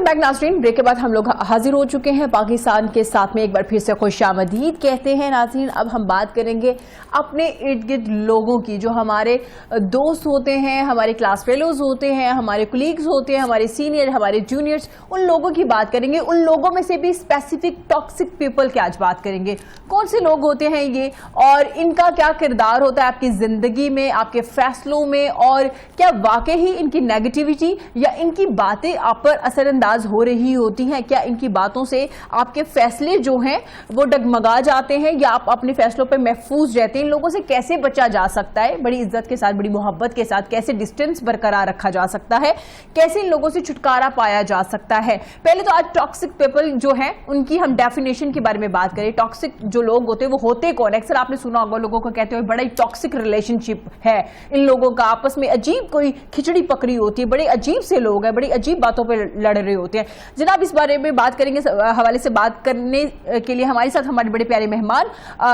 Back नाज़रीन, break के बाद हम लोग हाजिर हो चुके हैं पाकिस्तान के साथ में। एक बार फिर से खुशामदीद कहते हैं नाज़रीन। अब हम बात करेंगे अपने इर्द गिर्द लोगों की, जो हमारे दोस्त होते हैं, हमारे क्लास फेलोज होते हैं, हमारे कोलीग्स होते हैं, हमारे सीनियर, हमारे जूनियर्स, उन लोगों की बात करेंगे। उन लोगों में से भी स्पेसिफिक टॉक्सिक पीपल की आज बात करेंगे। कौन से लोग होते हैं ये और इनका क्या किरदार होता है आपकी जिंदगी में, आपके फैसलों में, और क्या वाकई ही इनकी नेगेटिविटी या इनकी बातें आप पर असरअंदाज हो रही होती हैं? क्या इनकी बातों से आपके फैसले जो हैं वो डगमगा जाते हैं या आप अपने फैसलों पे महफूज रहते हैं? इन लोगों से कैसे बचा जा सकता है? बड़ी इज्जत के साथ, बड़ी मोहब्बत के साथ कैसे डिस्टेंस बरकरार रखा जा सकता है? कैसे इन लोगों से छुटकारा पाया जा सकता है? पहले तो आज टॉक्सिक पीपल जो हैं उनकी हम डेफिनेशन के बारे में बात करें। टॉक्सिक जो लोग होते हैं वो होते कौन? अक्सर आपने सुना होगा लोगों को कहते हुए बड़ा ही टॉक्सिक रिलेशनशिप है इन लोगों का, आपस में अजीब कोई खिचड़ी पकड़ी होती है, बड़े अजीब से लोग हैं, बड़ी अजीब बातों पे लड़ रहे होते हैं। जनाब, इस बारे में बात करेंगे, हवाले से बात करने के लिए हमारे साथ हमारे बड़े प्यारे मेहमान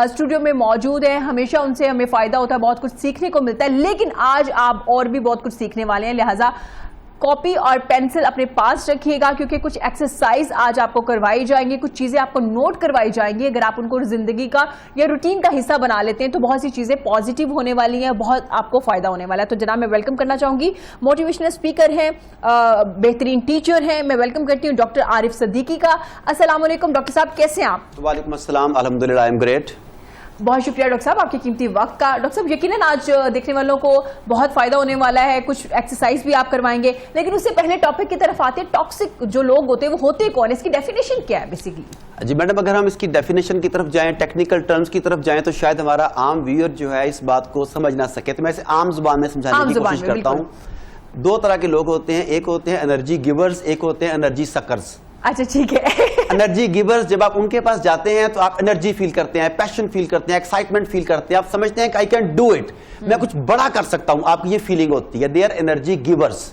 स्टूडियो में मौजूद हैं। हमेशा उनसे हमें फायदा होता है, बहुत कुछ सीखने को मिलता है, लेकिन आज आप और भी बहुत कुछ सीखने वाले हैं, लिहाजा कॉपी और पेंसिल अपने पास रखिएगा, क्योंकि कुछ एक्सरसाइज आज आपको करवाई जाएंगी, कुछ चीजें आपको नोट करवाई जाएंगी। अगर आप उनको जिंदगी का या रूटीन का हिस्सा बना लेते हैं तो बहुत सी चीजें पॉजिटिव होने वाली हैं, बहुत आपको फायदा होने वाला है। तो जनाब, मैं वेलकम करना चाहूंगी, मोटिवेशनल स्पीकर हैं, बेहतरीन टीचर हैं, मैं वेलकम करती हूँ डॉक्टर आरिफ सिद्दीकी का। अस्सलाम वालेकुम डॉक्टर साहब, कैसे हैं आप? वालेकुम अस्सलाम, अल्हम्दुलिल्लाह, आई एम ग्रेट। बहुत शुक्रिया डॉक्टर साहब आपके कीमती वक्त का। डॉक्टर साहब, यकीनन आज देखने वालों को बहुत फायदा होने वाला है, कुछ एक्सरसाइज भी आप करवाएंगे, लेकिन उससे पहले टॉपिक की तरफ आते हैं। टॉक्सिक जो लोग होते हैं वो होते कौन? इसकी डेफिनेशन क्या है बेसिकली? जी मैडम, अगर हम इसकी डेफिनेशन की तरफ जाएं, टेक्निकल टर्म्स की तरफ जाएं, तो शायद हमारा आम व्यूअर जो है इस बात को समझ ना सके, तो मैं इसे आम जुबान में समझाने की कोशिश करता हूँ। दो तरह के लोग होते हैं, एक होते हैं एनर्जी गिवर्स, एक होते हैं एनर्जी सकर्स। अच्छा, ठीक है। एनर्जी गिवर्स, जब आप उनके पास जाते हैं तो आप एनर्जी फील करते हैं, पैशन फील करते हैं, एक्साइटमेंट फील करते हैं, आप समझते हैं कि आई कैन डू इट, मैं कुछ बड़ा कर सकता हूं, आपकी ये फीलिंग होती है। They are energy givers.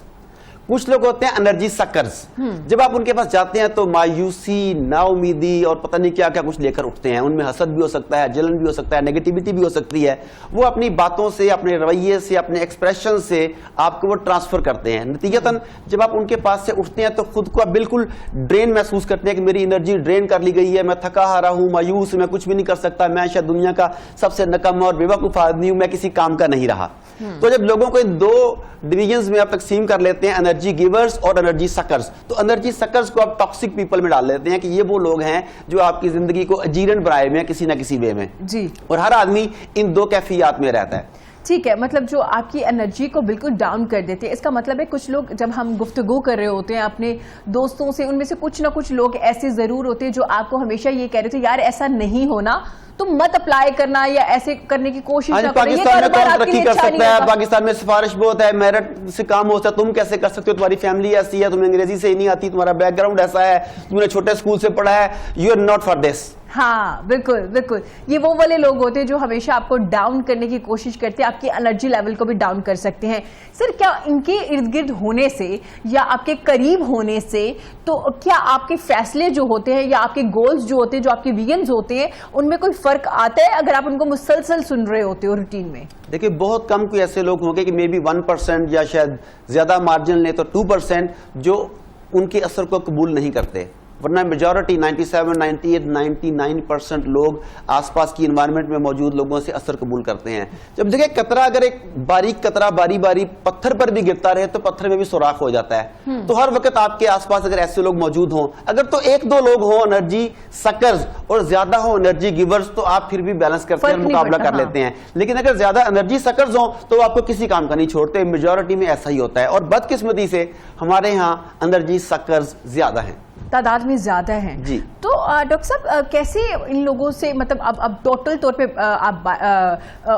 कुछ लोग होते हैं एनर्जी सकर्स, जब आप उनके पास जाते हैं तो मायूसी, नाउमीदी और पता नहीं क्या क्या कुछ लेकर उठते हैं। उनमें हसद भी हो सकता है, जलन भी हो सकता है, नेगेटिविटी भी हो सकती है। वो अपनी बातों से, अपने रवैये से, अपने एक्सप्रेशन से आपको वो ट्रांसफर करते हैं। नतीजतन जब आप उनके पास से उठते हैं तो खुद को आप बिल्कुल ड्रेन महसूस करते हैं कि मेरी एनर्जी ड्रेन कर ली गई है, मैं थका हारा हूँ, मायूस, मैं कुछ भी नहीं कर सकता, मैं शायद दुनिया का सबसे नकम्मा और बेवकूफ आदमी हूँ, मैं किसी काम का नहीं रहा। तो जब लोगों को इन दो डिविजन्स में आप तकसीम कर लेते हैं, एनर्जी गिवर्स और एनर्जी सकर्स, तो एनर्जी सकर्स को आप टॉक्सिक पीपल में डाल लेते हैं कि ये वो लोग हैं जो आपकी जिंदगी को अजीरन बनाए हुए हैं किसी ना किसी वे में जी। और हर आदमी इन दो कैफियत में रहता है। ठीक है, मतलब जो आपकी एनर्जी को बिल्कुल डाउन कर देते हैं। इसका मतलब है कुछ लोग, जब हम गुफ्तगू कर रहे होते हैं अपने दोस्तों से, उनमें से कुछ ना कुछ लोग ऐसे जरूर होते हैं जो आपको हमेशा ये कह रहे थे यार ऐसा नहीं होना, तुम मत अप्लाई करना या ऐसे करने की कोशिश ना करो। पाकिस्तान में कौन तरक्की कर सकता है? पाकिस्तान में सिफारिश बहुत है, मेरिट से काम होता है, तुम कैसे कर सकते हो? तुम्हारी फैमिली ऐसी है, तुम्हें अंग्रेजी से ही नहीं आती, तुम्हारा बैकग्राउंड ऐसा है, तुमने छोटे स्कूल से पढ़ा है, you are not for this. हाँ, बिल्कुल बिल्कुल, ये वो वाले लोग होते हैं जो हमेशा आपको डाउन करने की कोशिश करते हैं, आपकी एनर्जी लेवल को भी डाउन कर सकते हैं। सर, क्या इनके इर्द गिर्द होने से या आपके करीब होने से तो क्या आपके फैसले जो होते हैं या आपके गोल्स जो होते हैं, जो आपके विजन्स होते हैं, उनमें कोई फर्क आता है अगर आप उनको मुसलसल सुन रहे होते हो रूटीन में? देखिए, बहुत कम कोई ऐसे लोग होंगे कि मे बी 1% या शायद ज्यादा मार्जिन ले तो 2% जो उनके असर को कबूल नहीं करते, वरना मेजॉरिटी 97, 98, 99% लोग आसपास की एनवायरनमेंट में मौजूद लोगों से असर कबूल करते हैं। जब देखिए कतरा, अगर एक बारीक कतरा बारी बारी पत्थर पर भी गिरता रहे तो पत्थर में भी सुराख हो जाता है। तो हर वक्त आपके आसपास अगर ऐसे लोग मौजूद हों, अगर तो एक दो लोग हों एनर्जी सकर्स और ज्यादा हो एनर्जी गिवर्स, तो आप फिर भी बैलेंस करते हैं, मुकाबला कर लेते हैं। लेकिन अगर ज्यादा एनर्जी सकर्स हों तो आपको किसी काम का नहीं छोड़ते। मेजॉरिटी में ऐसा ही होता है, और बदकिस्मती से हमारे यहाँ एनर्जी सकर्स ज्यादा हैं, तादाद में ज्यादा हैं जी। तो डॉक्टर साहब, कैसे इन लोगों से, मतलब अब टोटल तौर पे आप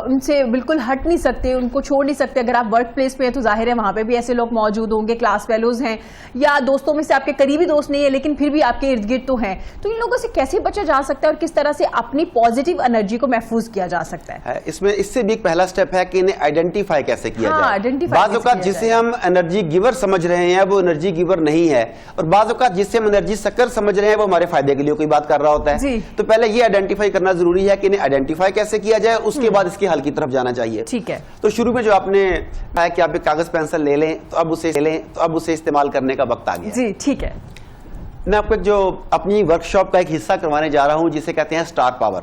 उनसे बिल्कुल हट नहीं सकते, उनको छोड़ नहीं सकते। अगर आप वर्क प्लेस पे हैं तो जाहिर है वहां पे भी ऐसे लोग मौजूद होंगे, क्लास फेलोज हैं या दोस्तों में से आपके करीबी दोस्त नहीं है लेकिन फिर भी आपके इर्द गिर्द तो हैं। तो इन लोगों से कैसे बचा जा सकता है और किस तरह से अपनी पॉजिटिव एनर्जी को महफूज किया जा सकता है? इसमें इससे भी एक पहला स्टेप है कि इन्हें आइडेंटिफाई कैसे किया जाए। बाज़ औक़ात जिसे हम एनर्जी गिवर समझ रहे हैं वो एनर्जी गिवर नहीं है, और बाज़ औक़ात जिससे हम एनर्जी सकर समझ रहे हैं वो हमारे फायदे के लिए कोई बात कर रहा होता है। तो पहले ये आइडेंटिफाई करना जरूरी है कि इन्हें आइडेंटिफाई कैसे किया जाए, उसके बाद इसके हल की तरफ जाना चाहिए। ठीक है। तो शुरू में जो आपने कहा कि आप एक कागज पेंसिल ले लें तो अब उसे इस्तेमाल करने का वक्त आ गया। जी ठीक है। میں آپ کو جو اپنی ورکشاپ کا ایک حصہ کروانے جا رہا ہوں جسے کہتے ہیں اسٹار پاور.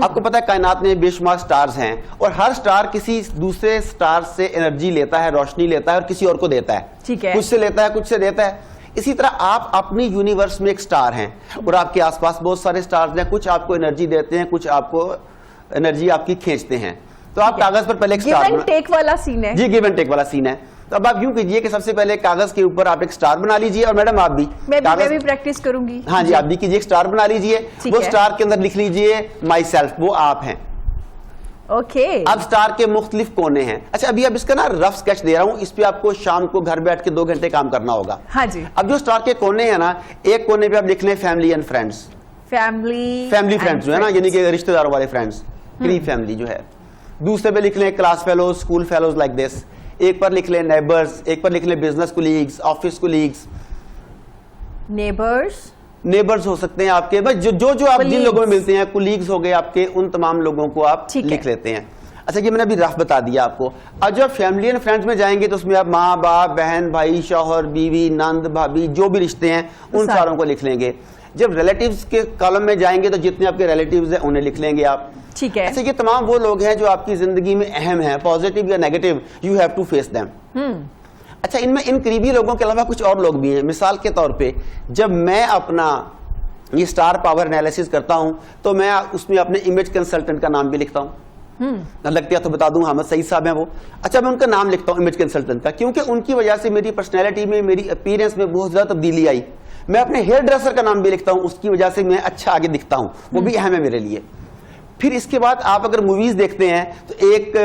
آپ کو پتا ہے کائنات میں بے شمار سٹارز ہیں اور ہر سٹار کسی دوسرے سٹار سے انرجی لیتا ہے, روشنی لیتا ہے اور کسی اور کو دیتا ہے. ٹھیک ہے, کچھ سے لیتا ہے کچھ سے دیتا ہے. اسی طرح آپ اپنی یونیورس میں ایک سٹار ہیں اور آپ کے آس پاس بہت سارے سٹارز ہیں. کچھ آپ کو انرجی دیتے ہیں, کچھ آپ کو انرجی آپ کی کھینچتے ہیں. تو آپ کاغذ پر پہلے ایک گیو اینڈ ٹیک والا سین ہے. جی, گیو اینڈ ٹیک والا سین ہے. تو اب آپ یوں کیجئے کہ سب سے پہلے کاغذ کے اوپر آپ ایک سٹار بنا لیجئے, اور میڈم آپ بھی میں بھی پریکٹس کروں گی. ہاں جی, آپ بھی کیجئے, ایک سٹار بنا لیجئے. وہ سٹار کے اندر لکھ لیجئے مائی سیلف, وہ آپ ہیں. اوکے, اب سٹار کے مختلف کونے ہیں. اچھا, ابھی اب اس کا نا رف سکیچ دے رہا ہوں, اس پہ آپ کو شام کو گھر بیٹھ کے 2 گھنٹے کام کرنا ہوگا. ہاں جی. اب جو سٹار کے کونے ہیں نا, ایک کونے پہ آپ لکھ لیں family and friends. Family friends جو ہے نا, یعنی کہ رشتہ داروں والے فرینڈس, قریب فیملی جو ہے. دوسرے پہ لکھ لیں class fellows, school fellows like this. ایک پر لکھ لیں نیبرز, ایک پر لکھ لیں business colleagues, office colleagues. Neighbours ہو سکتے ہیں آپ کے, بس جو آپ جن لوگوں میں ملتے ہیں, کولیگز ہو گئے آپ کے, ان تمام لوگوں کو آپ لکھ لیتے ہیں. اچھا, یہ میں نے ابھی رف بتا دیا آپ کو. اب جب فیملی اینڈ فرینڈز میں جائیں گے تو اس میں آپ ماں باپ, بہن بھائی, شوہر بیوی, نند بھابھی, جو بھی رشتے ہیں ان ساروں کو لکھ لیں گے. جب ریلیٹیوز کے کالم میں جائیں گے تو جتنے آپ کے ریلیٹیوز ہیں انہیں لکھ لیں گے آپ. ٹھیک ہے. اچھا, یہ تمام وہ لوگ ہیں جو آپ کی زندگی میں اہم ہیں, پازیٹیو یا negative, you have to face them. اچھا, ان میں ان قریبی لوگوں کے علاوہ کچھ اور لوگ بھی ہیں. مثال کے طور پہ جب میں اپنا یہ سٹار پاور انالیسس کرتا ہوں تو میں اس میں اپنے امیج کنسلٹنٹ کا نام بھی لکھتا ہوں. لگتا ہے تو بتا دوں, حامد سعید صاحب ہیں وہ. اچھا, میں ان کا نام لکھتا ہوں امیج کنسلٹنٹ کا, کیونکہ ان کی وجہ سے میری پرسنالٹی میں, میری اپیرنس میں بہت زیادہ تبدیلی آئی. میں اپنے ہیئر ڈریسر کا نام بھی لکھتا ہوں, اس کی وجہ سے میں اچھا آگے دکھتا ہوں, وہ بھی اہم ہے میرے لیے. پھر اس کے بعد آپ اگر موویز دیکھتے ہیں تو ایک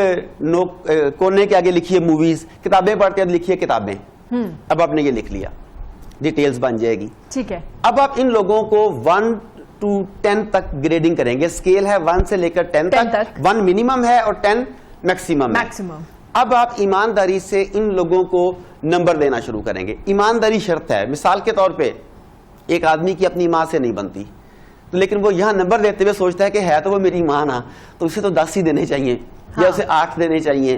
کونے کے آگے لکھیے موویز, کتابیں پڑھتے ہیں لکھیے کتابیں. اب آپ نے یہ لکھ لیا, ڈیٹیلز بن جائے گی. ٹھیک ہے. اب آپ ان لوگوں کو 1 to 10 تک گریڈنگ کریں گے. اسکیل ہے 1 سے لے کر 10 تک, 1 منیمم ہے اور 10 میکسیمم ہے. اب آپ ایمانداری سے ان لوگوں کو نمبر دینا شروع کریں گے. ایمانداری شرط ہے. مثال کے طور پہ ایک آدمی کی اپنی ماں سے نہیں بنتی, لیکن وہ یہاں نمبر دیتے ہوئے سوچتا ہے کہ ہے تو وہ میری ماں نا, تو اسے تو 10 ہی دینے چاہیے یا اسے 8 دینے چاہیے,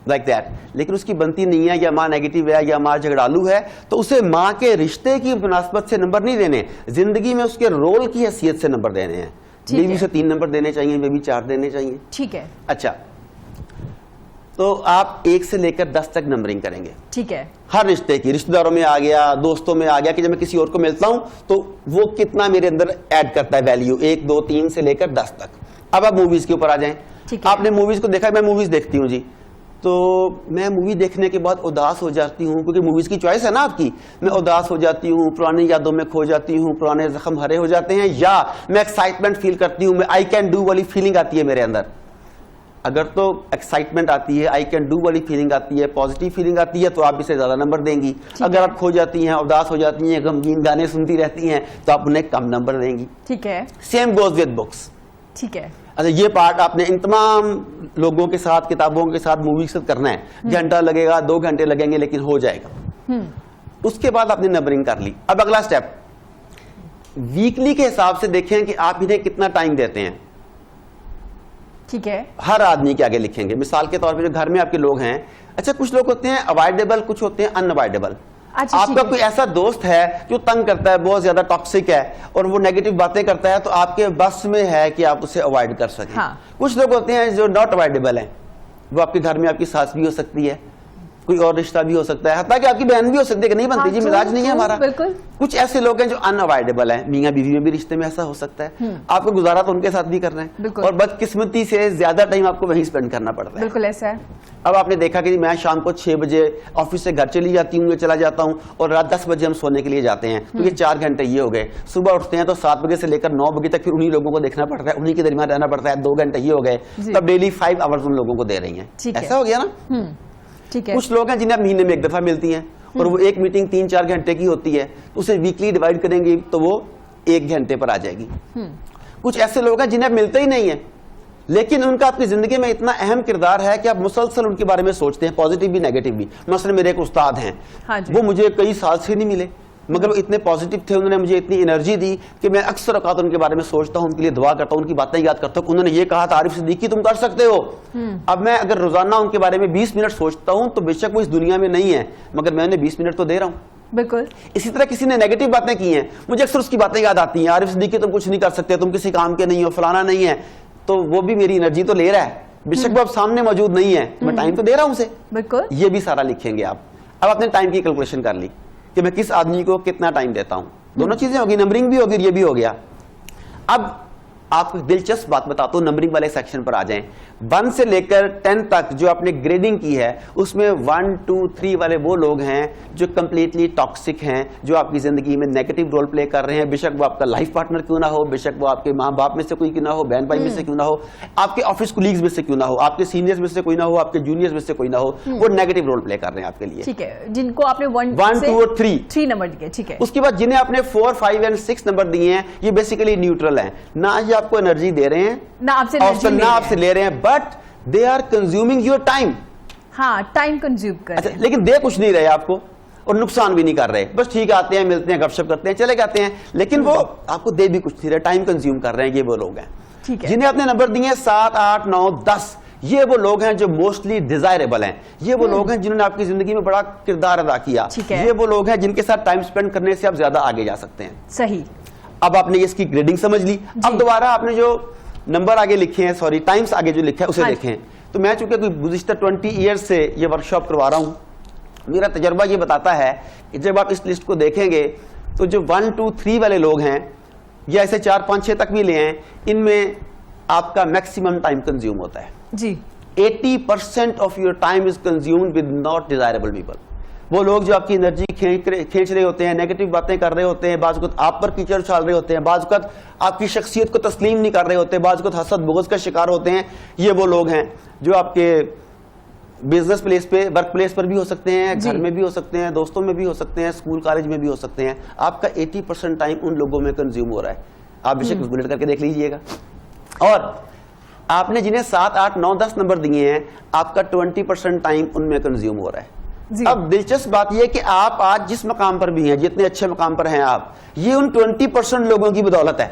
لائک دیٹ. لیکن اس کی بنتی نہیں ہے, یا ماں نیگیٹو ہے, یا ماں جھگڑالو ہے, تو اسے ماں کے رشتے کی مناسبت سے نمبر نہیں دینے, زندگی میں اس کے رول کی حیثیت سے نمبر دینے ہیں. بیوی سے 3 نمبر دینے چاہیے, بیوی 4 دینے چاہیے. ٹھیک ہے. اچھا, تو آپ 1 سے لے کر 10 تک نمبرنگ کریں گے. ٹھیک ہے. ہر رشتے کی, رشتہ داروں میں آ گیا, دوستوں میں آ گیا, کہ جب میں کسی اور کو ملتا ہوں تو وہ کتنا میرے اندر ایڈ کرتا ہے ویلیو, 1 2 3 سے لے کر 10 تک. اب آپ موویز کے اوپر آ جائیں. آپ نے موویز کو دیکھا, میں موویز دیکھتی ہوں جی, تو میں مووی دیکھنے کے بعد اداس ہو جاتی ہوں, کیونکہ موویز کی چوائس ہے نا آپ کی. میں اداس ہو جاتی ہوں, پرانی یادوں میں کھو جاتی ہوں, پرانے زخم ہرے ہو جاتے ہیں, یا میں ایکسائٹمنٹ فیل کرتی ہوں, میں آئی کین ڈو والی فیلنگ آتی ہے میرے اندر. اگر تو ایکسائٹمنٹ آتی ہے, آئی کین ڈو والی فیلنگ آتی ہے, پازیٹیو فیلنگ آتی ہے, تو آپ اسے زیادہ نمبر دیں گی. اگر آپ کھو جاتی ہیں, اداس ہو جاتی ہیں, غمگین گانے سنتی رہتی ہیں, تو آپ انہیں کم نمبر دیں گی. ٹھیک ہے. Same goes with books. ٹھیک ہے. اچھا, یہ پارٹ آپ نے ان تمام لوگوں کے ساتھ, کتابوں کے ساتھ, مووی کے ساتھ کرنا ہے. گھنٹہ لگے گا, 2 گھنٹے لگیں گے, لیکن ہو جائے گا. اس کے بعد آپ نے نمبرنگ کر لی. اب اگلا سٹیپ, ویکلی کے حساب سے دیکھیں کہ آپ انہیں کتنا ٹائم دیتے ہیں. ٹھیک ہے. ہر آدمی کے آگے لکھیں گے. مثال کے طور پہ جو گھر میں آپ کے لوگ ہیں, اچھا کچھ لوگ ہوتے ہیں اوائڈیبل, کچھ ہوتے ہیں ان اوائڈیبل. آپ کا کوئی ایسا دوست ہے جو تنگ کرتا ہے, بہت زیادہ ٹاکسک ہے, اور وہ نیگیٹو باتیں کرتا ہے, تو آپ کے بس میں ہے کہ آپ اسے اوائڈ کر سکیں. کچھ لوگ ہوتے ہیں جو ناٹ اوائڈیبل ہیں, وہ آپ کے گھر میں آپ کی ساس بھی ہو سکتی ہے, کوئی اور رشتہ بھی ہو سکتا ہے, حتیٰ کہ آپ کی بہن بھی ہو سکتی ہے کہ نہیں بنتی جی, مزاج نہیں ہے ہمارا. کچھ ایسے لوگ ہیں جو ان اوائڈیبل ہیں, میاں بیوی میں بھی رشتے میں ایسا ہو سکتا ہے. آپ کو گزارا تو ان کے ساتھ بھی کرنا ہے, اور بدقسمتی سے زیادہ ٹائم آپ کو وہیں اسپینڈ کرنا پڑتا ہے. بالکل ایسا ہے. اب آپ نے دیکھا کہ میں شام کو 6 بجے آفس سے گھر چلی جاتی ہوں, چلا جاتا ہوں, اور رات 10 بجے ہم سونے کے لیے جاتے ہیں, تو یہ 4 گھنٹے یہ ہو گئے. صبح اٹھتے ہیں تو 7 بجے سے لے کر 9 بجے تک پھر انہی لوگوں کو دیکھنا پڑتا ہے, انہی کے درمیان رہنا پڑتا ہے, 2 گھنٹے یہ ہو گئے. تب ڈیلی 5 آورز ان لوگوں کو دے رہی ہیں. ایسا ہو گیا نا. کچھ لوگ ہیں جنہیں آپ مہینے میں 1 دفعہ ملتی ہیں, اور وہ ایک میٹنگ 3-4 گھنٹے کی ہوتی ہے, تو اسے ویکلی ڈیوائڈ کریں گے تو وہ 1 گھنٹے پر آ جائے گی. کچھ ایسے لوگ ہیں جنہیں آپ ملتے ہی نہیں ہیں, لیکن ان کا آپ کی زندگی میں اتنا اہم کردار ہے کہ آپ مسلسل ان کے بارے میں سوچتے ہیں, پازیٹیو بھی نیگیٹو بھی. مثلا میرے ایک استاد ہیں, وہ مجھے کئی سال سے نہیں ملے, مگر وہ اتنے پازیٹیو تھے, انہوں نے مجھے اتنی انرجی دی کہ میں اکثر اوقات ان کے بارے میں سوچتا ہوں, ان کے لیے دعا کرتا ہوں, ان کی باتیں یاد کرتا ہوں. انہوں نے یہ کہا تھا, عارف صدیقی تم کر سکتے ہو. اب میں اگر روزانہ ان کے بارے میں 20 منٹ سوچتا ہوں, تو بے شک وہ اس دنیا میں نہیں ہے, مگر میں انہیں 20 منٹ تو دے رہا ہوں. بالکल. इसी तरह किसी ने नेगेटिव बातें की हैं, मुझे अक्सर उसकी बातें याद आती हैं, आरिफ सिद्दीकी तुम कुछ नहीं कर सकते, तुम किसी काम के नहीं हो, फलाना नहीं है, तो वो भी मेरी एनर्जी तो ले रहा है, बेशक वो अब सामने मौजूद नहीं है, मैं टाइम तो दे रहा हूं उसे. बिल्कुल. ये भी सारा लिखेंगे आप. अब आपने टाइम की कैलकुलेशन कर ली कि मैं किस आदमी को कितना टाइम देता हूं. दोनों चीजें होगी, नंबरिंग भी होगी, ये भी हो गया. अब आपको दिलचस्प बात बताता हूं, नंबरिंग वाले सेक्शन पर आ जाएं. 1 से लेकर 10 तक जो आपने ग्रेडिंग की है, उसमें 1, 2, 3 वाले वो लोग हैं जो कंप्लीटली टॉक्सिक हैं, जो आपकी जिंदगी में नेगेटिव रोल प्ले कर रहे हैं. बेशक वो आपका लाइफ पार्टनर क्यों ना हो, बेशक वो आपके माँ बाप में से कोई क्यों ना हो, बहन भाई में से क्यों ना हो, आपके ऑफिस कोलीग्स में से क्यों ना हो, आपके सीनियर्स में से कोई ना हो, आपके जूनियर्स में से कोई ना हो, वो नेगेटिव रोल प्ले कर रहे हैं आपके लिए. ठीक है, जिनको आपने 1, 2 और 3 नंबर दिए. ठीक है. उसके बाद जिन्हें आपने 4, 5 एंड 6 नंबर दिए हैं, ये बेसिकली न्यूट्रल हैं. ना ये आपको एनर्जी दे रहे हैं, ना आपसे ले रहे हैं, but they are consuming your time. हाँ, टाइम कंज्यूम कर रहे हैं. लेकिन दे कुछ नहीं रहे आपको और नुकसान भी नहीं कर रहे. बस ठीक है, आते हैं, मिलते हैं, गपशप करते हैं, चले जाते हैं, लेकिन वो आपको दे भी कुछ नहीं रहे, टाइम कंज्यूम कर रहे हैं. ये वो लोग हैं. ठीक है. जिन्हें आपने नंबर दिए 7, 8, 9, 10, ये वो लोग हैं जो मोस्टली डिजायरेबल हैं. ये वो लोग हैं जिन्होंने आपकी जिंदगी में बड़ा किरदार अदा किया. ये वो लोग हैं जिनके साथ टाइम स्पेंड करने से आप ज्यादा आगे जा सकते हैं. सही. अब आपने इसकी ग्रेडिंग समझ ली. अब दोबारा आपने जो नंबर आगे लिखे हैं, सॉरी टाइम्स आगे जो लिखा है उसे देखें. तो मैं चूंकि गुज़िश्ता 20 ईयर्स से ये वर्कशॉप करवा रहा हूं, मेरा तजर्बा ये बताता है कि जब आप इस लिस्ट को देखेंगे तो जो 1, 2, 3 वाले लोग हैं, या ऐसे 4, 5, 6 तक भी ले हैं, इनमें आपका मैक्सिमम टाइम कंज्यूम होता है जी. 80% of your time is consumed with not desirable people. वो लोग जो आपकी एनर्जी खींच रहे होते हैं, नेगेटिव बातें कर रहे होते हैं, बाज़ वक़्त आप पर कीचड़ उछाल रहे होते हैं, बाज़ वक़्त आपकी शख्सियत को तस्लीम नहीं कर रहे होते, बाज़ वक़्त हसद बुग़्ज़ का शिकार होते हैं. ये वो लोग हैं जो आपके बिजनेस प्लेस पे, वर्क प्लेस पर भी हो सकते हैं, घर में भी हो सकते हैं, दोस्तों में भी हो सकते हैं, स्कूल कॉलेज में भी हो सकते हैं. आपका 80% टाइम उन लोगों में कंज्यूम हो रहा है. आप बेशक कैलकुलेट करके देख लीजिएगा. और आपने जिन्हें 7, 8, 9, 10 नंबर दिए हैं, आपका 20% टाइम उनमें कंज्यूम हो रहा है. अब दिलचस्प बात यह कि आप आज जिस मकाम पर भी हैं, जितने अच्छे मकाम पर हैं आप, ये उन 20% लोगों की बदौलत है.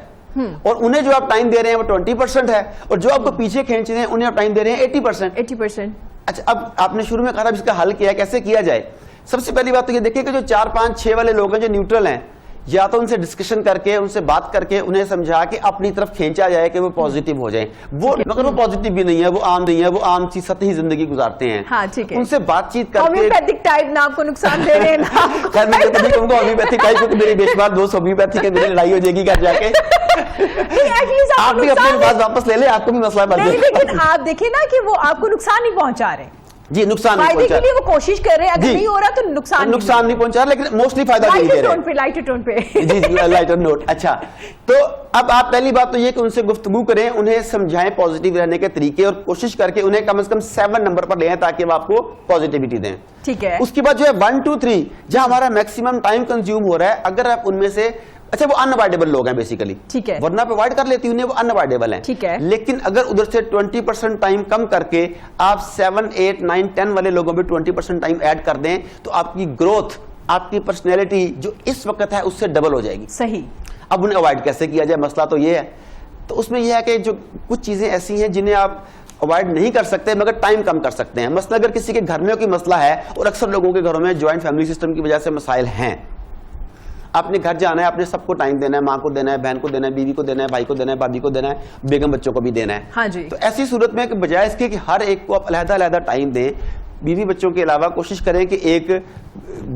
और उन्हें जो आप टाइम दे रहे हैं वो 20% है, और जो आपको पीछे खींच रहे हैं उन्हें आप टाइम दे रहे हैं 80%. अच्छा, अब आपने शुरू में कहा था इसका हल किया, कैसे किया जाए. सबसे पहली बात तो ये देखिए कि जो 4, 5, 6 वाले लोग हैं जो न्यूट्रल हैं, या तो उनसे डिस्कशन करके, उनसे बात करके उन्हें समझा के अपनी तरफ खींचा जाए कि वो पॉजिटिव हो जाएं. वो मगर वो पॉजिटिव भी नहीं है, वो आम नहीं है, वो आम सी सतही जिंदगी गुजारते हैं. हाँ, ठीक है. उनसे बातचीत करके होम्योपैथिक टाइप ना आपको नुकसान दे रहे हैं ना खैर मैं तो नहीं कहूंगा होम्योपैथिक टाइप, क्योंकि मेरी बेशुमार दोस्त होम्योपैथिक है, मेरी लड़ाई हो जाएगी घर जाके. आप भी अपनी बात वापस ले ले, आपको भी मसला बन जाएगा. लेकिन आप देखिए ना कि वो आपको नुकसान नहीं पहुंचा रहे जी, नुकसान नहीं पहुंचा के लिए वो कोशिश कर रहे हैं. अगर नहीं हो रहा तो नुकसान नहीं पहुंचा, लेकिन मोस्टली फायदा नहीं दे रहे हैं. लाइटर टोन पे जी, लाइटर नोट. अच्छा, तो अब आप पहली बात तो ये कि उनसे गुफ्तगू करें, उन्हें समझाएं पॉजिटिव रहने के तरीके, और कोशिश करके उन्हें कम से कम 7 नंबर पर ले आएं ताकि वो आपको पॉजिटिविटी दें. ठीक है. उसके बाद जो है 1, 2, 3 जहां हमारा मैक्सिमम टाइम कंज्यूम हो रहा है, अगर आप उनमें से, अच्छा वो अनअवॉइडेबल लोग हैं बेसिकली, ठीक है, वरना पे अवॉइड कर लेती उन्हें, वो अनअवॉइडेबल हैं, ठीक है. लेकिन अगर उधर से 20% टाइम कम करके आप 7, 8, 9, 10 वाले लोगों में 20% टाइम ऐड कर दें, तो आपकी ग्रोथ, आपकी पर्सनैलिटी जो इस वक्त है उससे डबल हो जाएगी. सही. अब उन्हें अवॉइड कैसे किया जाए, मसला तो ये है. तो उसमें यह है कि जो कुछ चीजें ऐसी हैं जिन्हें आप अवॉइड नहीं कर सकते मगर टाइम कम कर सकते हैं. मसला अगर किसी के घर में कोई मसला है, और अक्सर लोगों के घरों में ज्वाइंट फैमिली सिस्टम की वजह से मसाइल हैं, आपने घर जाना है, आपने सबको टाइम देना है, माँ को देना है, बहन को देना है, बीवी को देना है, भाई को देना है, भाभी को देना है, बेगम बच्चों को भी देना है. हाँ जी. तो ऐसी सूरत में कि बजाय इसके कि हर एक को आप अलग-अलग टाइम दें, बीवी बच्चों के अलावा कोशिश करें कि एक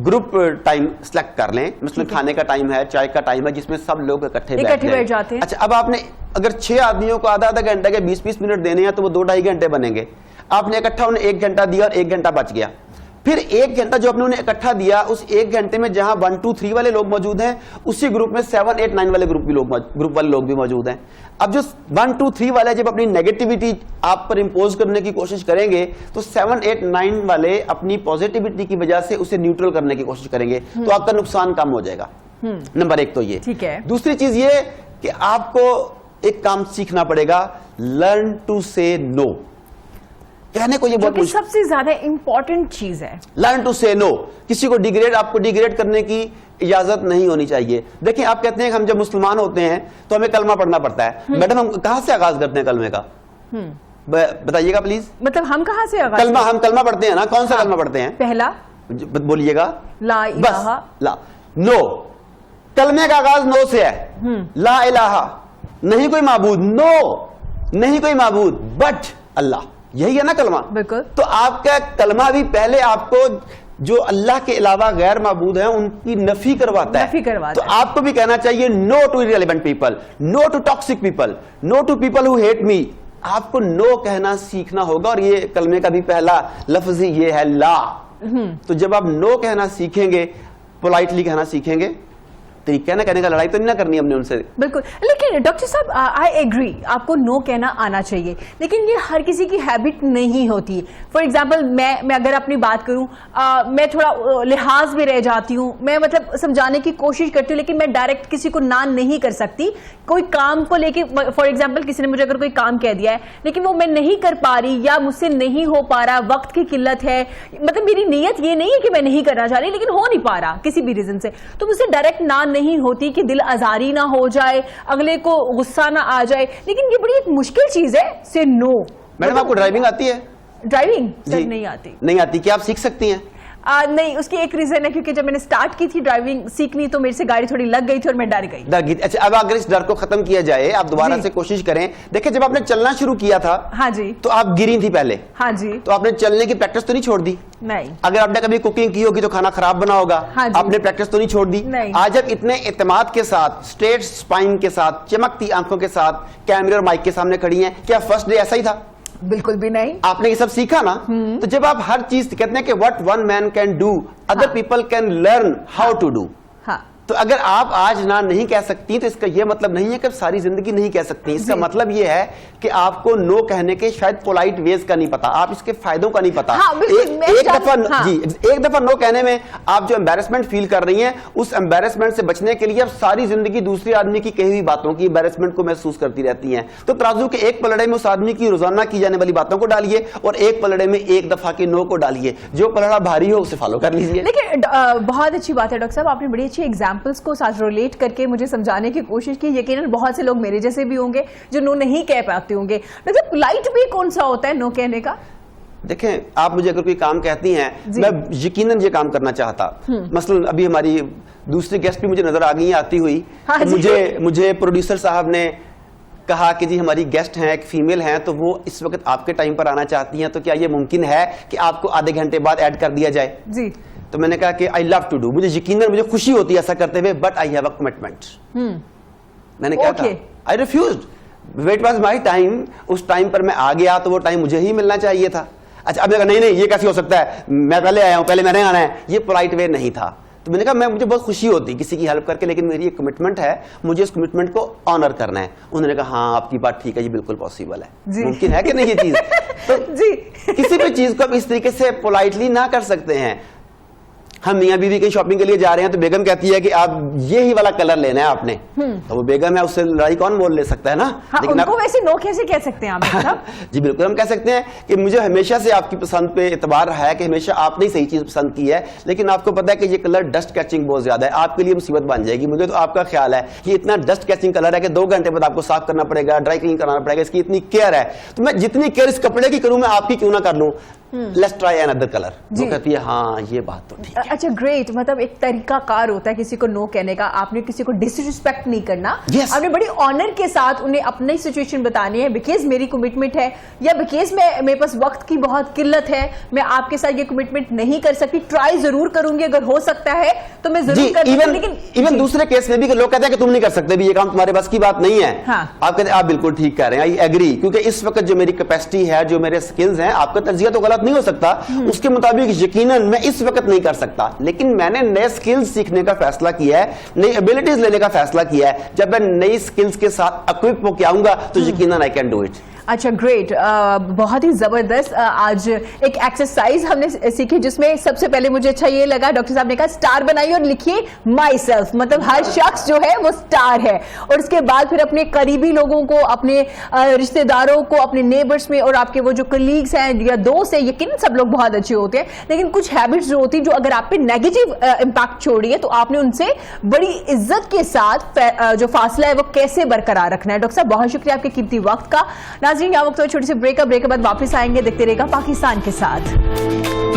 ग्रुप टाइम सेलेक्ट कर लें. मतलब खाने का टाइम है, चाय का टाइम है, जिसमें सब लोग इकट्ठे बैठ जाते हैं. अच्छा, अब आपने अगर 6 आदमियों को आधा घंटा के 20-20 मिनट देने हैं तो वो 2-2.5 घंटे बनेंगे. आपने इकट्ठा उन्हें 1 घंटा दिया और 1 घंटा बच गया. फिर 1 घंटा जो आपने उन्हें इकट्ठा दिया, उस 1 घंटे में जहां 1, 2, 3 वाले लोग मौजूद हैं, उसी ग्रुप में 7, 8, 9 वाले ग्रुप वाले लोग भी मौजूद हैं. अब जो 1, 2, 3 वाले जब अपनी नेगेटिविटी आप पर इंपोज करने की कोशिश करेंगे, तो 7, 8, 9 वाले अपनी पॉजिटिविटी की वजह से उसे न्यूट्रल करने की कोशिश करेंगे. तो आपका नुकसान कम हो जाएगा. नंबर 1 तो ये. ठीक है. दूसरी चीज ये कि आपको एक काम सीखना पड़ेगा, लर्न टू से नो. कहने को ये बहुत सबसे ज्यादा इंपॉर्टेंट चीज है, लर्न टू से नो. किसी को आपको डिग्रेड करने की इजाजत नहीं होनी चाहिए. देखिए, आप कहते हैं कि हम जब मुसलमान होते हैं तो हमें कलमा पढ़ना पड़ता है. मैडम, हम कहां से आगाज करते हैं कलमे का? बताइएगा प्लीज. मतलब हम कहां से आगाज? कलमा, हम कलमा पढ़ते हैं ना, कौन सा कलमा पढ़ते हैं? पहला بولیے گا لا بس الہ. لا نو. کلمے کا آغاز نو سے ہے. لا الہ نہیں کوئی معبود, نو نہیں کوئی معبود بٹ اللہ, یہی ہے نا کلمہ. بالکل. تو آپ کا کلمہ بھی پہلے آپ کو جو اللہ کے علاوہ غیر معبود ہیں ان کی نفی کرواتا ہے. تو آپ کو بھی کہنا چاہیے no to irrelevant people, no to toxic people, no to people who hate me. آپ کو نو کہنا سیکھنا ہوگا, اور یہ کلمے کا بھی پہلا لفظ ہی یہ ہے لا. تو جب آپ نو کہنا سیکھیں گے, پولائٹلی کہنا سیکھیں گے, تو یہ کہنا کا لڑائی تو نہیں نہ کرنی ہم نے ان سے. بالکل. لیکن ڈاکٹر صاحب آئی ایگری, آپ کو نو کہنا آنا چاہیے, لیکن یہ ہر کسی کی ہیبٹ نہیں ہوتی. فار ایگزامپل میں اگر اپنی بات کروں, میں تھوڑا لحاظ میں رہ جاتی ہوں, میں مطلب سمجھانے کی کوشش کرتی ہوں, لیکن میں ڈائریکٹ کسی کو نہ نہیں کر سکتی. کوئی کام کو لے کے فار ایگزامپل کسی نے مجھے اگر کوئی کام کہہ دیا ہے لیکن وہ میں نہیں کر پا رہی یا مجھ سے نہیں ہو پا رہا, وقت کی قلت ہے, مطلب میری نیت یہ نہیں ہے کہ میں نہیں کرنا چاہ رہی لیکن ہو نہیں پا رہا کسی بھی ریزن سے, تو مجھ سے ڈائریکٹ نہ نہیں ہوتی کہ دل آزاری نہ ہو جائے, اگلے کو غصہ نہ آ جائے. لیکن یہ بڑی ایک مشکل چیز ہے سے نو. میڈم آپ کو ڈرائیونگ آتی ہے؟ ڈرائیونگ سر نہیں آتی. نہیں آتی. کیا آپ سیکھ سکتی ہیں؟ نہیں, اس کی ایک ریزن ہے کیونکہ جب میں نے سٹارٹ کی تھی ڈرائیونگ سیکھنی تو میرے سے گاڑی تھوڑی لگ گئی تھی اور میں ڈر گئی. اچھا, اب اگر اس ڈر کو ختم کیا جائے, آپ دوبارہ سے کوشش کریں. دیکھیں جب آپ نے چلنا شروع کیا تھا, ہاں جی, تو آپ گری تھی پہلے, ہاں جی, تو آپ نے چلنے کی پریکٹس تو نہیں چھوڑ دی؟ نہیں. اگر آپ نے کبھی کوکنگ کی ہوگی تو کھانا خراب بنا ہوگا, آپ نے پریکٹس تو نہیں چھوڑ دی؟ آج جب اتنے اعتماد کے ساتھ, اسٹریٹ اسپائن کے ساتھ, چمکتی آنکھوں کے ساتھ کیمرے اور مائک کے سامنے کھڑی ہیں, کیا فرسٹ ڈے ایسا ہی تھا؟ بالکل بھی نہیں. آپ نے یہ سب سیکھا نا. تو جب آپ ہر چیز کہتے ہیں کہ what one man can do, other people can learn how to do. تو اگر آپ آج نہ نہیں کہہ سکتی تو اس کا یہ مطلب نہیں ہے کہ ساری زندگی نہیں کہہ سکتی. اس کا مطلب یہ ہے کہ آپ کو نو کہنے کے شاید پولائٹ ویز کا نہیں پتا, آپ اس کے فائدوں کا نہیں پتا. ایک دفعہ نو کہنے میں آپ جو امبیرسمنٹ فیل کر رہی ہیں, اس امبیرسمنٹ سے بچنے کے لیے آپ ساری زندگی دوسرے آدمی کی کہی ہوئی باتوں کی امبیرسمنٹ کو محسوس کرتی رہتی ہیں. تو ترازو کے ایک پلڑے میں اس آدمی کی روزانہ کی جانے والی باتوں کو ڈالیے, اور ایک پلڑے میں ایک دفعہ کے نو کو ڈالیے. جو پلڑا بھاری ہو اسے فالو کر لیجیے. لیکن بہت اچھی بات ہے ڈاکٹر صاحب, آپ نے بڑی اچھی ایگزامپلس کو ساتھ ریلیٹ کر کے مجھے سمجھانے کی کوشش کی. یقیناً بہت سے لوگ میرے جیسے بھی ہوں گے جو نو نہیں کہہ پاتے ہوں گے. مطلب پولائٹ بھی کون سا ہوتا ہے نو کہنے کا؟ دیکھیں آپ مجھے اگر کوئی کام کہتی ہیں, میں یقیناً یہ کام کرنا چاہتا. مثلا ابھی ہماری دوسری گیسٹ بھی مجھے نظر آ گئی آتی ہوئی, مجھے پروڈیوسر صاحب نے کہا کہ جی ہماری گیسٹ ہیں, ایک فیمیل ہیں, تو وہ اس وقت آپ کے ٹائم پر آنا چاہتی ہیں, تو کیا یہ ممکن ہے کہ آپ کو آدھے گھنٹے بعد ایڈ کر دیا جائے؟ جی. تو میں نے کہا کہ آئی لو ٹو ڈو, مجھے یقیناً مجھے خوشی ہوتی ہے ایسا کرتے ہوئے, but I have a commitment. میں نے کہا تھا I refused, what was my time. اس ٹائم پر میں آ گیا تو وہ ٹائم مجھے ہی ملنا چاہیے تھا. اچھا اب نہیں یہ کیسے ہو سکتا ہے, میں پہلے آیا ہوں, پہلے میں نے آنا ہے. یہ پولائٹ وے نہیں تھا. تو میں نے کہا مجھے بہت خوشی ہوتی کسی کی ہیلپ کر کے, لیکن میری ایک کمٹمنٹ ہے, مجھے اس کمٹمنٹ کو آنر کرنا ہے. انہوں نے کہا ہاں آپ کی بات ٹھیک ہے, یہ بالکل پاسبل ہے. ممکن ہے کہ نہیں یہ چیز؟ تو کسی بھی چیز کو آپ اس طریقے سے پولائٹلی نہ کر سکتے ہیں. ہم میاں بیوی کہیں شاپنگ کے لیے جا رہے ہیں تو بیگم کہتی ہے کہ آپ یہی والا کلر لینا ہے آپ نے, تو وہ بیگم ہے, اس سے لڑائی کون بول لے سکتا ہے نا. لیکن آپ ویسے نو کیسے کہہ سکتے ہیں آپ؟ جی بالکل ہم کہہ سکتے ہیں کہ مجھے ہمیشہ سے آپ کی پسند پہ اعتبار رہا ہے کہ ہمیشہ آپ نے صحیح چیز پسند کی ہے, لیکن آپ کو پتا ہے کہ یہ کلر ڈسٹ کیچنگ بہت زیادہ ہے, آپ کے لیے مصیبت بن جائے گی. مجھے تو آپ کا خیال ہے یہ اتنا ڈسٹ کیچنگ کلر ہے کہ 2 گھنٹے بعد آپ کو صاف کرنا پڑے گا, ڈرائی کلین کرانا پڑے گا, اس کی اتنی کیئر ہے. تو میں جتنی کیئر اس کپڑے کی کروں میں آپ کی کیوں نہ کر لوں. Let's try another color. وہ کہتی ہے ہاں یہ بات تو ٹھیک ہے. اچھا گریٹ, مطلب ایک طریقہ کار ہوتا ہے کسی کو نو کہنے کا. آپ نے کسی کو ڈس ریسپیکٹ نہیں کرنا, آپ نے بڑی آنر کے ساتھ انہیں اپنی سچویشن بتانی ہے, بیکاز میری کمٹمنٹ ہے یا بیکاز میرے پاس وقت کی بہت قلت ہے, میں آپ کے ساتھ یہ کمٹمنٹ نہیں کر سکتی, ٹرائی ضرور کروں گی, اگر ہو سکتا ہے تو میں ضرور کروں گی. لیکن ایون دوسرے کیس میں بھی لوگ کہتے ہیں کہ تم نہیں کر سکتے, بھی یہ کام تمہارے بس کی بات نہیں ہے. آپ کہتے ہیں آپ بالکل ٹھیک کہہ رہے ہیں, آئی ایگری, کیونکہ اس وقت جو میری کیپیسٹی ہے, جو میرے سکلز ہیں, آپ کا تجزیہ تو غلط نہیں ہو سکتا, اس کے مطابق یقیناً میں اس وقت نہیں کر سکتا, لیکن میں نے نئے سکلز سیکھنے کا فیصلہ کیا ہے, نئی ایبلٹیز لینے کا فیصلہ کیا ہے. جب میں نئی سکلز کے ساتھ اکوپ ہو کے آؤں گا تو یقیناً آئی کین ڈو اٹ. اچھا گریٹ, بہت ہی زبردست. آج ایک ایکسرسائز ہم نے سیکھی جس میں سب سے پہلے مجھے اچھا یہ لگا, ڈاکٹر صاحب نے کہا اسٹار بنائیے اور لکھیے مائی سیلف, مطلب ہر شخص جو ہے وہ اسٹار ہے. اور اس کے بعد پھر اپنے قریبی لوگوں کو, اپنے رشتے داروں کو, اپنے نیبرس میں, اور آپ کے وہ جو کلیگس ہیں یا دوست ہیں, یقیناً سب لوگ بہت اچھے ہوتے ہیں, لیکن کچھ ہیبٹس جو ہوتی ہیں جو اگر آپ پہ نیگیٹو امپیکٹ چھوڑ رہی ہے تو آپ نے ان سے بڑی عزت کے ساتھ جو فاصلہ ہے وہ کیسے برقرار رکھنا ہے. ڈاکٹر صاحب بہت شکریہ آپ کے قیمتی وقت کا. ناظرین یہاں وقت چھوٹی سی بریک, اب واپس آئیں گے. دیکھتے رہے گا پاکستان کے ساتھ.